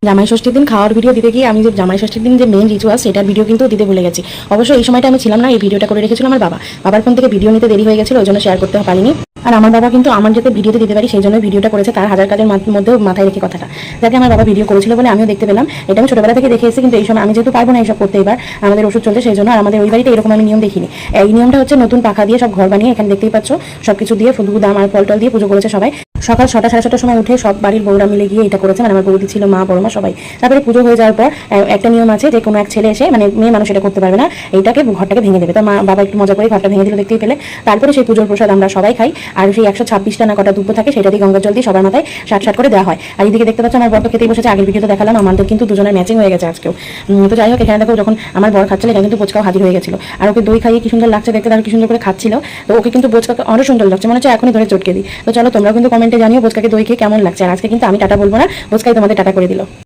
জামাই ষষ্ঠীর দিন খাওয়ার ভিডিও দিতে গিয়ে আমি যে জামাই ষষ্ঠীর দিন যে মেইন রিচুয়াল সেটার ভিডিও কিন্তু দিতে ভুলে গেছি। অবশ্য এই সময়টা আমি ছিলাম না, এই ভিডিওটা করে রেখেছিল আমার বাবার ফোন থেকে ভিডিও নিতে দেরি হয়ে গেছিল, ওই জন্য শেয়ার করতে পারিনি। আর আমার বাবা কিন্তু আমার যাতে ভিডিওতে দিতে পারি সেই জন্য ভিডিওটা করেছে, তার হাজার কাজের মধ্যেও মাথায় রেখে কথাটা, যাতে আমার বাবা ভিডিও করেছিল বলে আমিও দেখতে পেলাম। এটা আমি ছোটবেলা থেকে দেখে এসেছি, কিন্তু এই সময় আমি যেহেতু পারবো না এইসব করতে, এবার আমাদের ওষুধ চলছে সেই জন্য। আর আমাদের ওই বাড়িতে এরকম আমি নিয়ম দেখিনি। এই নিয়মটা হচ্ছে নতুন পাখা দিয়ে সব ঘর বানিয়ে, এখানে দেখতেই পাচ্ছ সবকিছু দিয়ে ফুল দাম আর ফল টল দিয়ে পুজো করেছে সবাই। সকাল 6টা সাড়ে 6টার সময় উঠে সব বাড়ির বউরা মিলে গিয়ে এটা করেছে, মানে আমার বৌদি ছিল, মা, বড় মা সবাই। তারপরে পুজো হয়ে যাওয়ার পর একটা নিয়ম আছে যে কোনো এক ছেলে এসে, মানে মেয়ে মানুষ এটা করতে পারবে না, এইটাকে ঘরটাকে ভেঙে দেবে। তো মা বাবা একটু মজা করে ঘরটা ভেঙে দিল দেখতেই পেলে। তারপরে সেই পুজোর প্রসাদ আমরা সবাই খাই, আর সেই 126টা না কটা দুব্ব থাকে সেটা দিয়ে গঙ্গার জল দিয়ে সবার মাথায় ষাট করে দেওয়া হয়। আর এদিকে দেখতে পাচ্ছ আমার বরকে খেতেই বসেছে, আগের ভিডিওতে দেখালাম আমাদের কিন্তু দুজনের ম্যাচিং হয়ে গেছে আজকেও। তো যাই হোক, এখানে দেখো যখন আমার বর খাচ্ছিল এখানে কিন্তু বোচকাও হাজির হয়ে গেছিল, আর ওকে দই খাইয়ে কি সুন্দর লাগছে দেখতে, তার কি সুন্দর করে খাচ্ছিল। তো ওকে কিন্তু বোচকাকে অনেক সুন্দর লাগছে, মনে হচ্ছে এখনই ধরে চটকে দিই। তো চলো তোমরা কিন্তু কমেন্টে জানিও বোচকাকে দই খেয়ে কেমন লাগছে। আর আজকে কিন্তু আমি টাটা বলবো না, বোচকাই তোমাদের টাটা করে দিল।